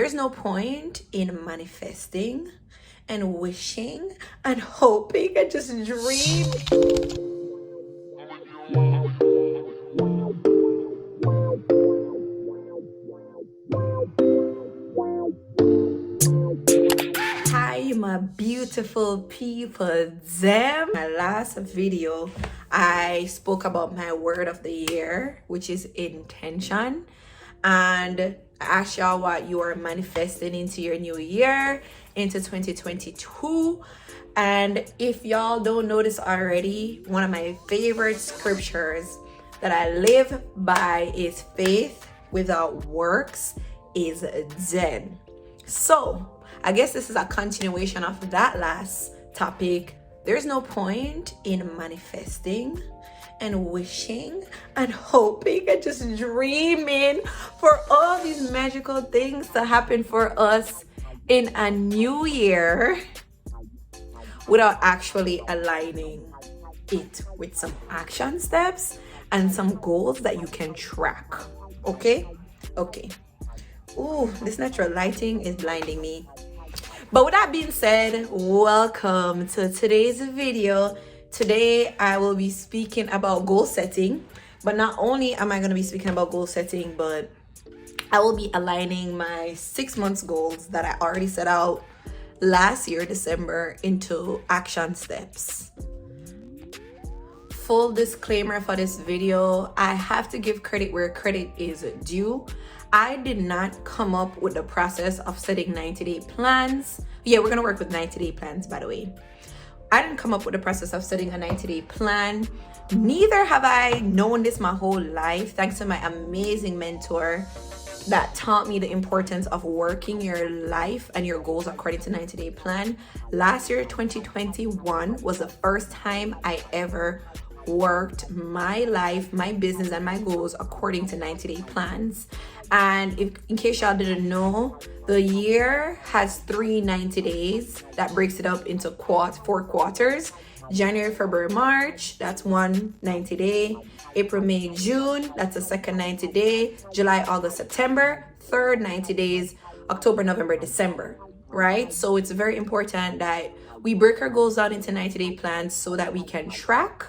There's no point in manifesting and wishing and hoping and just dream. Hi, my beautiful people. Them. My last video, I spoke about my word of the year, which is intention. And I asked y'all what you are manifesting into your new year, into 2022. And if y'all don't know this already, one of my favorite scriptures that I live by is faith without works is dead. So I guess this is a continuation of that last topic. There's no point in manifesting and wishing and hoping and just dreaming for all these magical things to happen for us in a new year without actually aligning it with some action steps and some goals that you can track. Okay. Ooh, this natural lighting is blinding me. But with that being said, welcome to today's video. Today I will be speaking about goal setting, but not only am I going to be speaking about goal setting, but I will be aligning my 6 months goals that I already set out last year, December, into action steps. Full disclaimer for this video, I have to give credit where credit is due. I did not come up with the process of setting 90-day plans. Yeah, we're gonna work with 90-day plans, by the way. I didn't come up with the process of setting a 90-day plan. Neither have I known this my whole life, thanks to my amazing mentor that taught me the importance of working your life and your goals according to 90-day plan. Last year, 2021, was the first time I ever worked my life, my business, and my goals according to 90-day plans. And in case y'all didn't know, the year has 3 90 days that breaks it up into 4 quarters. January, February, March, that's 1 90 day. April, May, June, that's the second 90 day. July, August, September, third 90 days. October, November, December, right? So it's very important that we break our goals out into 90-day plans so that we can track,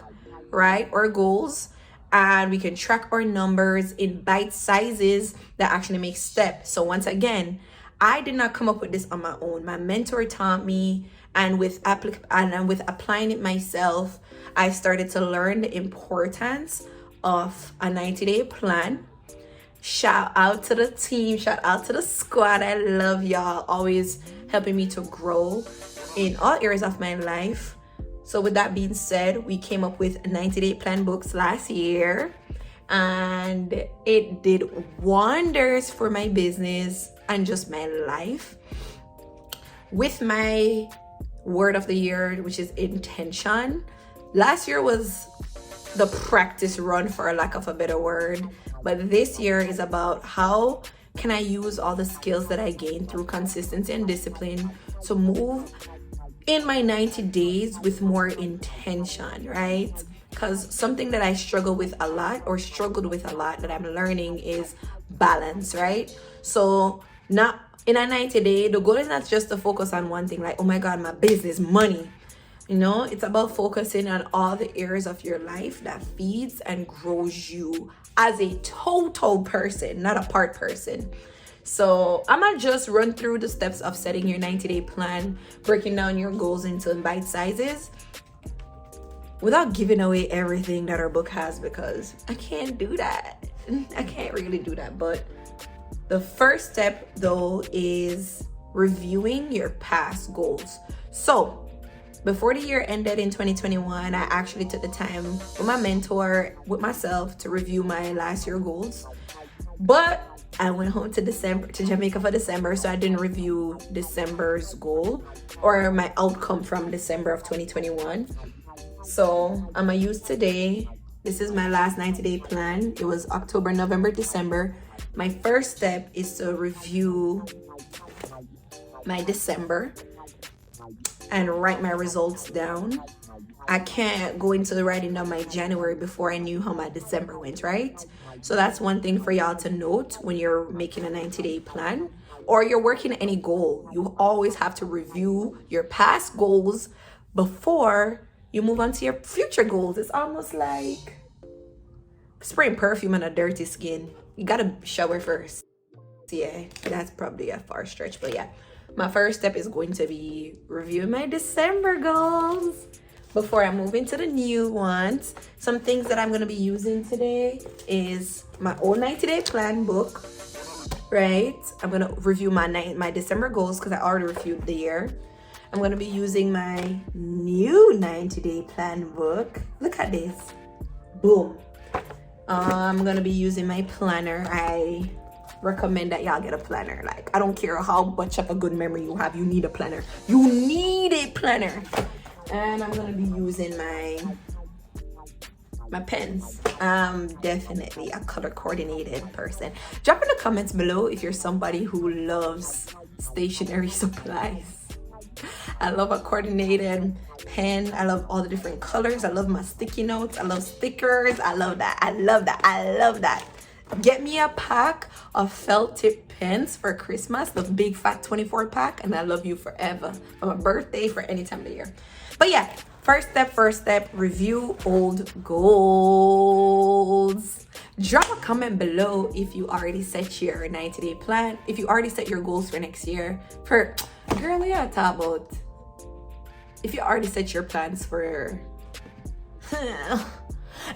right, our goals, and we can track our numbers in bite sizes that actually make steps. So once again, I did not come up with this on my own. My mentor taught me, and with applying it myself, I started to learn the importance of a 90-day plan. Shout out to the team, shout out to the squad. I love y'all, always helping me to grow in all areas of my life. So with that being said, we came up with 90-day plan books last year, and it did wonders for my business and just my life. With my word of the year, which is intention, last year was the practice run, for a lack of a better word, but this year is about how can I use all the skills that I gained through consistency and discipline to move in my 90 days with more intention, right? Because something that I struggled with a lot that I'm learning is balance, right? So not in a 90-day, the goal is not just to focus on one thing, like, oh my God, my business, money. You know, it's about focusing on all the areas of your life that feeds and grows you as a total person, not a part person. So I'm gonna just run through the steps of setting your 90-day plan, breaking down your goals into bite sizes without giving away everything that our book has, because I can't do that. I can't really do that. But the first step though is reviewing your past goals. So before the year ended in 2021, I actually took the time with my mentor, with myself, to review my last year goals. But I went home to Jamaica for December, so I didn't review December's goal or my outcome from December of 2021. So I'm gonna use today. This is my last 90-day plan. It was October, November, December. My first step is to review my December and write my results down. I can't go into writing down my January before I knew how my December went, right? So that's one thing for y'all to note when you're making a 90-day plan or you're working any goal, you always have to review your past goals before you move on to your future goals. It's almost like spraying perfume on a dirty skin. You gotta shower first. Yeah, that's probably a far stretch, but yeah, my first step is going to be reviewing my December goals before I move into the new ones. Some things that I'm going to be using today is my old 90-day plan book, right? I'm going to review my December goals because I already reviewed the year. I'm going to be using my new 90-day plan book. Look at this. Boom. I'm going to be using my planner. I recommend that y'all get a planner. Like, I don't care how much of a good memory you have, you need a planner. You need a planner. And I'm gonna be using my pens. I'm definitely a color coordinated person. Drop in the comments below if you're somebody who loves stationery supplies. I love a coordinated pen. I love all the different colors. I love my sticky notes. I love stickers. I love that. I love that. I love that. Get me a pack of felt tip pens for Christmas, the big fat 24 pack, and I love you forever. For my birthday, for any time of the year. But yeah, first step, review old goals. Drop a comment below if you already set your 90-day plan, if you already set your goals for next year. For girl, yeah, talk about if you already set your plans for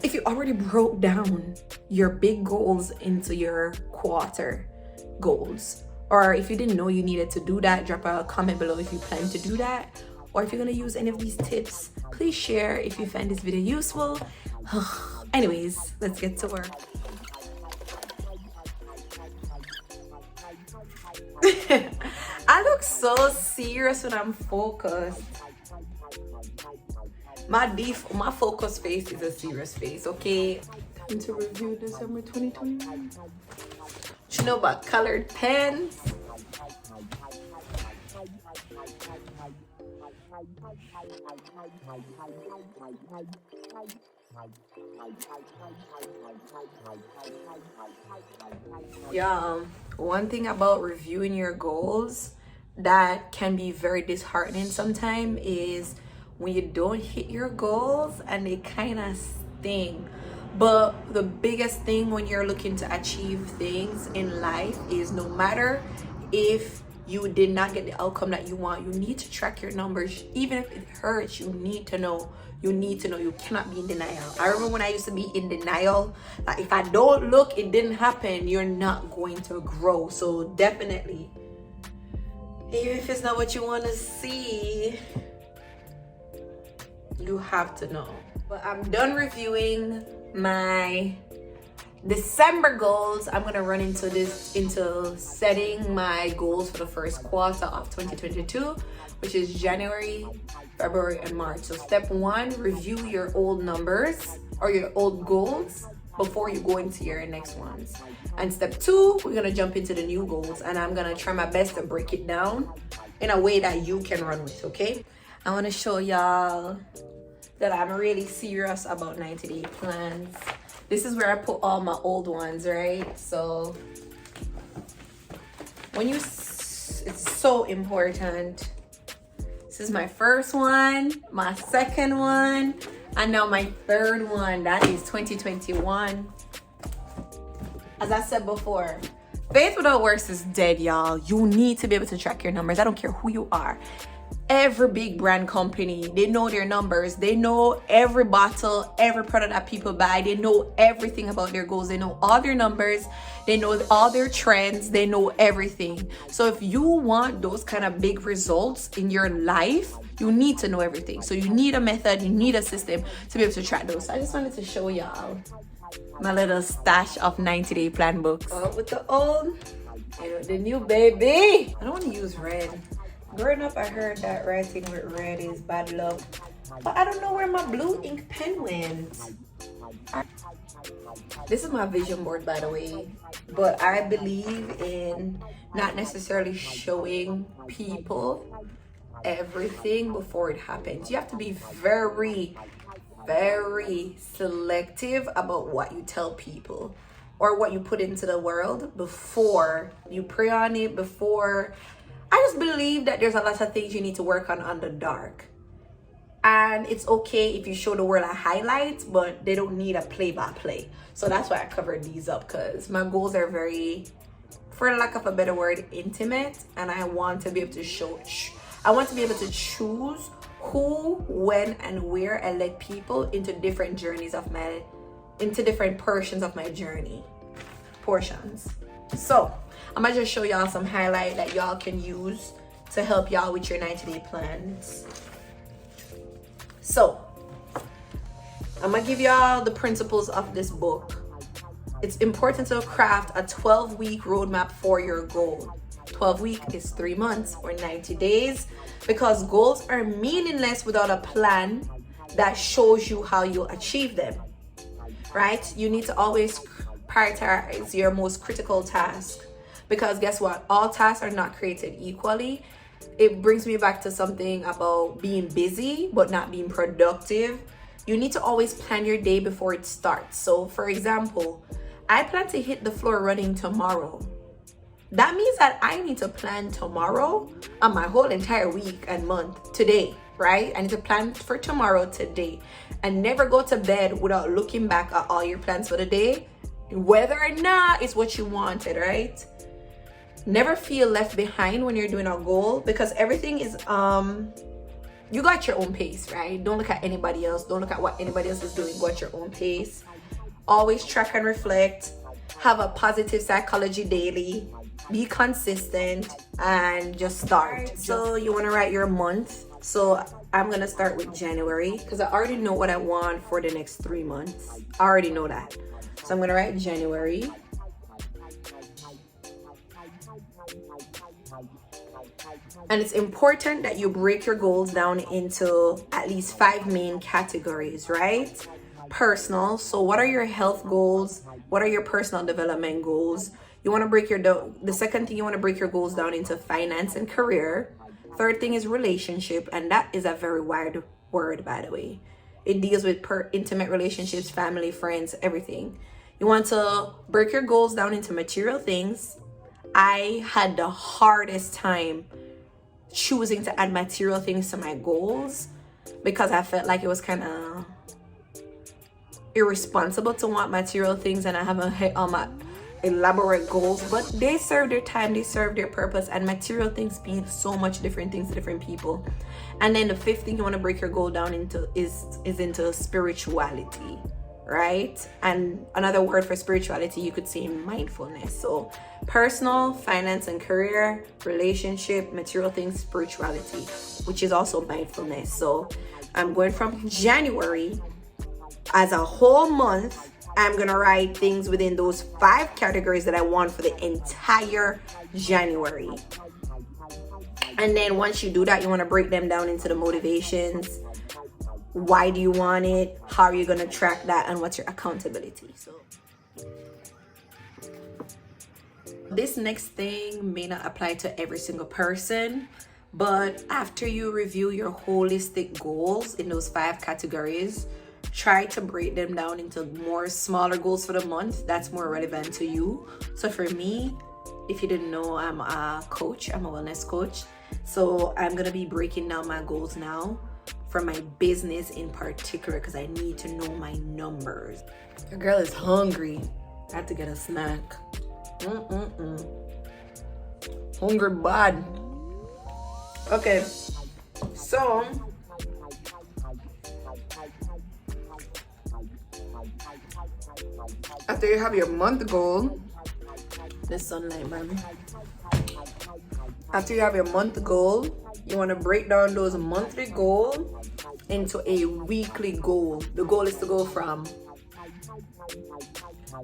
if you already broke down your big goals into your quarter goals, or if you didn't know you needed to do that, drop a comment below if you plan to do that, or if you're going to use any of these tips. Please share if you find this video useful. Anyways, let's get to work. I look so serious when I'm focused. My focus face is a serious face, okay? Time to review December 2021. You know about colored pens? Yeah, one thing about reviewing your goals that can be very disheartening sometimes is when you don't hit your goals and they kind of sting. But the biggest thing when you're looking to achieve things in life is no matter if you did not get the outcome that you want, you need to track your numbers. Even if it hurts, you need to know. You need to know. You cannot be in denial. I remember when I used to be in denial, like if I don't look, it didn't happen, you're not going to grow. So definitely, even if it's not what you want to see, you have to know. But I'm done reviewing my December goals. I'm gonna run into setting my goals for the first quarter of 2022, which is January, February, and March. So step one, review your old numbers or your old goals before you go into your next ones. And step two, we're gonna jump into the new goals, and I'm gonna try my best to break it down in a way that you can run with, okay? I wanna show y'all that I'm really serious about 90-day plans. This is where I put all my old ones, right? So it's so important. This is my first one, my second one, and now my third one. That is 2021. As I said before, faith without works is dead, y'all. You need to be able to track your numbers. I don't care who you are. Every big brand company, they know their numbers. They know every bottle, every product that people buy. They know everything about their goals. They know all their numbers. They know all their trends. They know everything. So if you want those kind of big results in your life, you need to know everything. So you need a method, you need a system to be able to track those. So I just wanted to show y'all my little stash of 90-day plan books. With the old and with the new, baby. I don't want to use red. Growing up, I heard that writing with red is bad luck, but I don't know where my blue ink pen went. This is my vision board, by the way, but I believe in not necessarily showing people everything before it happens. You have to be very, very selective about what you tell people. or what you put into the world before you pray on it, before. I just believe that there's a lot of things you need to work on the dark. And it's okay if you show the world a highlight, but they don't need a play-by-play. So that's why I covered these up, because my goals are very, for lack of a better word, intimate. And I want to be able to I want to be able to choose who, when, and where I let people into different journeys of into different portions of my journey. So I'm gonna just show y'all some highlight that y'all can use to help y'all with your 90-day plans. So I'm gonna give y'all the principles of this book. It's important to craft a 12-week roadmap for your goal. 12 weeks is 3 months or 90 days, because goals are meaningless without a plan that shows you how you achieve them, right? You need to always prioritize your most critical task, because guess what? All tasks are not created equally. It brings me back to something about being busy but not being productive. You need to always plan your day before it starts. So for example, I plan to hit the floor running tomorrow. That means that I need to plan tomorrow on my whole entire week and month today, right? I need to plan for tomorrow today, and never go to bed without looking back at all your plans for the day, whether or not it's what you wanted, right? Never feel left behind when you're doing a goal, because everything is you got your own pace, right? Don't look at anybody else. Don't look at what anybody else is doing. Go at your own pace. Always track and reflect. Have a positive psychology daily. Be consistent and just start. So you want to write your month. So I'm gonna start with January, because I already know what I want for the next 3 months. I already know that. So I'm gonna write January. And it's important that you break your goals down into at least 5 main categories, right? Personal. So what are your health goals? What are your personal development goals? You want to break the second thing, you want to break your goals down into finance and career. Third thing is relationship, and that is a very wide word, by the way. It deals with intimate relationships, family, friends, everything. You want to break your goals down into material things. I had the hardest time choosing to add material things to my goals, because I felt like it was kind of irresponsible to want material things and I haven't hit all my elaborate goals. But they serve their time, they serve their purpose, and material things mean so much different things to different people. And then the fifth thing you want to break your goal down into is into spirituality, right? And another word for spirituality, you could say mindfulness. So personal, finance and career, relationship, material things, spirituality, which is also mindfulness. So I'm going from January as a whole month. I'm gonna write things within those 5 categories that I want for the entire January. And then once you do that, you want to break them down into the motivations. Why do you want it? How are you going to track that? And what's your accountability? So this next thing may not apply to every single person, but after you review your holistic goals in those 5 categories, try to break them down into more smaller goals for the month that's more relevant to you. So for me, if you didn't know, I'm a coach. I'm a wellness coach. So I'm going to be breaking down my goals now for my business in particular, because I need to know my numbers. The girl is hungry. I have to get a snack. Hungry bad. Okay, so after you have your month goal, the sunlight, man. After you have your month goal, you want to break down those monthly goals into a weekly goal. The goal is to go from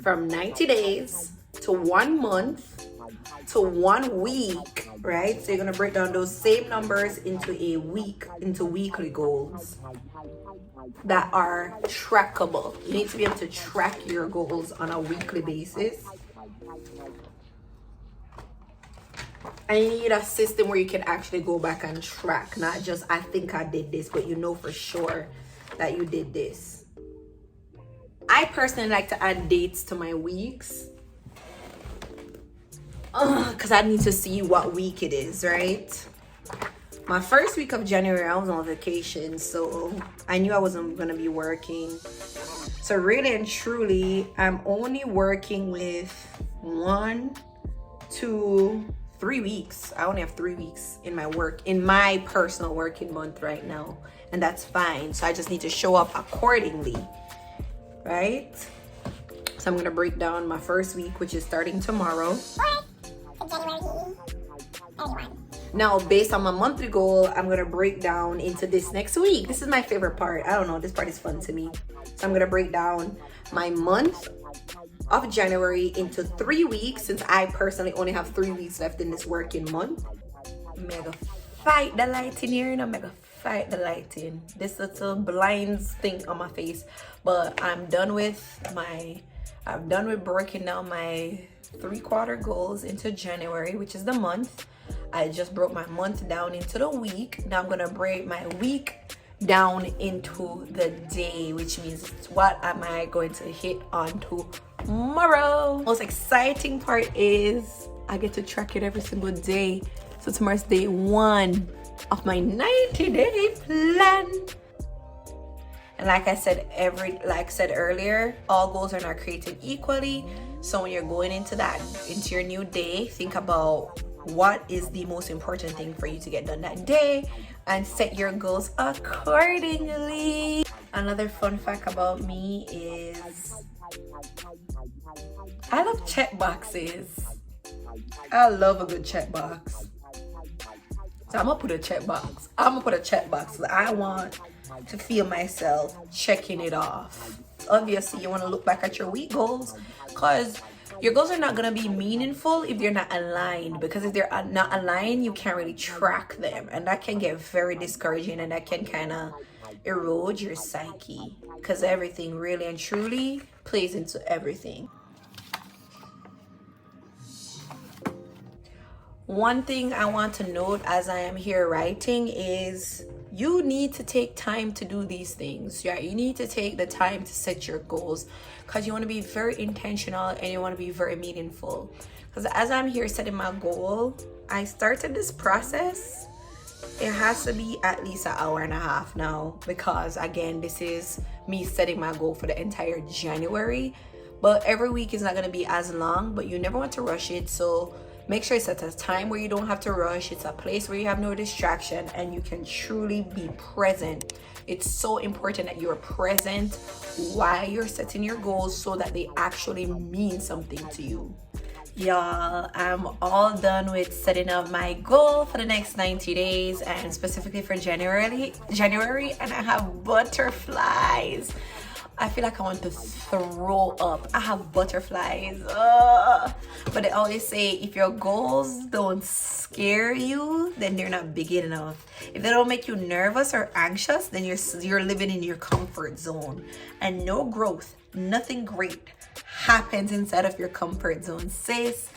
90 days to 1 month to 1 week, right? So you're going to break down those same numbers into a week, into weekly goals that are trackable. You need to be able to track your goals on a weekly basis. And you need a system where you can actually go back and track, not just I think I did this, but you know for sure that you did this. I I personally like to add dates to my weeks because I need to see what week it is, right? My first week of January, I was on vacation, so I knew I wasn't gonna be working. So really and truly, I'm only working with 1, 2, 3 weeks. I only have 3 weeks in my personal working month right now, and that's fine. So I just need to show up accordingly, right? So I'm gonna break down my first week, which is starting tomorrow. Now, based on my monthly goal, I'm gonna break down into this next week. This is my favorite part. I don't know, this part is fun to me. So I'm gonna break down my month of January into 3 weeks, since I personally only have 3 weeks left in this working month. Mega fight the lighting here, mega fight the lighting. This little blinds thing on my face. But I'm done with breaking down my 3/4 goals into January, which is the month. I just broke my month down into the week. Now I'm gonna break my week down into the day, which means what am I going to hit on tomorrow. Most exciting part is I get to track it every single day. So tomorrow's day 1 of my 90-day plan. And like I said earlier, all goals are not created equally. So when you're going into your new day, think about what is the most important thing for you to get done that day and set your goals accordingly. Another fun fact about me is I love check boxes. I love a good check box. So I'm gonna put a check box. I want to feel myself checking it off. Obviously, you want to look back at your week goals, because your goals are not going to be meaningful if they're not aligned, because if they're not aligned, you can't really track them, and that can get very discouraging, and that can kind of erode your psyche, because everything really and truly plays into everything. One thing I want to note as I am here writing is you need to take time to do these things. Yeah, you need to take the time to set your goals, because you want to be very intentional and you want to be very meaningful. Because as I'm here setting my goal, I started this process. It has to be at least an hour and a half now, because again, this is me setting my goal for the entire January. But every week is not going to be as long, but you never want to rush it. So make sure it's at a time where you don't have to rush. It's a place where you have no distraction and you can truly be present. It's so important that you're present while you're setting your goals so that they actually mean something to you. Y'all, I'm all done with setting up my goal for the next 90 days and specifically for January, and I have butterflies. I feel like I want to throw up. I have butterflies. But they always say if your goals don't scare you, then they're not big enough. If they don't make you nervous or anxious, then you're living in your comfort zone. And no growth, nothing great happens inside of your comfort zone, sis.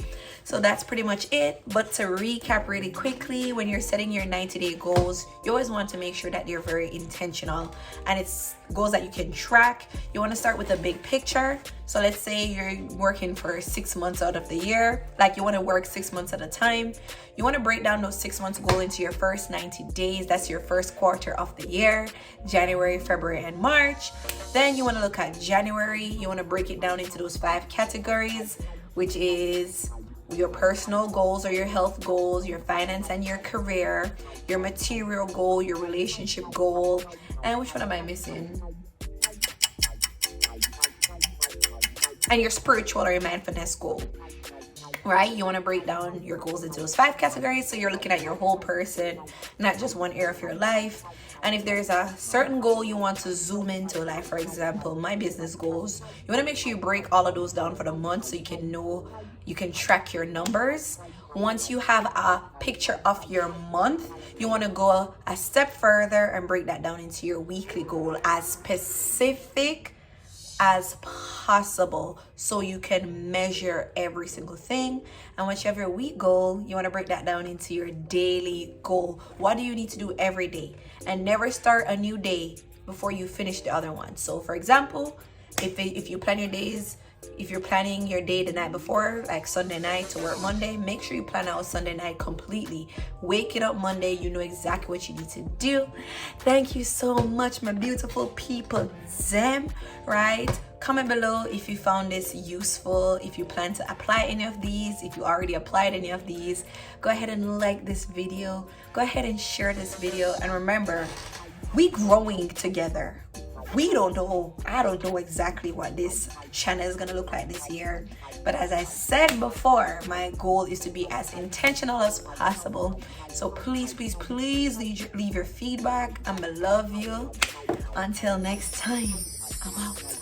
So that's pretty much it. But to recap really quickly, when you're setting your 90-day goals, you always want to make sure that you're very intentional and it's goals that you can track. You want to start with a big picture. So let's say you're working for 6 months out of the year, like you want to work 6 months at a time. You want to break down those 6 months goal into your first 90 days. That's your first quarter of the year, January, February, and March. Then you want to look at January. You want to break it down into those 5 categories, which is your personal goals or your health goals, your finance and your career, your material goal, your relationship goal, and which one am I missing? And your spiritual or your mindfulness goal, right? You want to break down your goals into those 5 categories, so you're looking at your whole person, not just one area of your life. And if there's a certain goal you want to zoom into, like for example, my business goals, you want to make sure you break all of those down for the month so you can know, you can track your numbers. Once you have a picture of your month, you want to go a step further and break that down into your weekly goal, as specific as possible so you can measure every single thing. And once you have your week goal, you want to break that down into your daily goal. What do you need to do every day? And never start a new day before you finish the other one. So for example, If you plan your days, if you're planning your day the night before, like Sunday night to work Monday, make sure you plan out Sunday night completely. Wake it up Monday, you know exactly what you need to do. Thank you so much, my beautiful people. Them, right? Comment below if you found this useful, if you plan to apply any of these, if you already applied any of these. Go ahead and like this video. Go ahead and share this video. And remember, we growing together. We don't know, I don't know exactly what this channel is gonna look like this year, but as I said before, my goal is to be as intentional as possible. So please leave your feedback. I love you. Until next time, I'm out.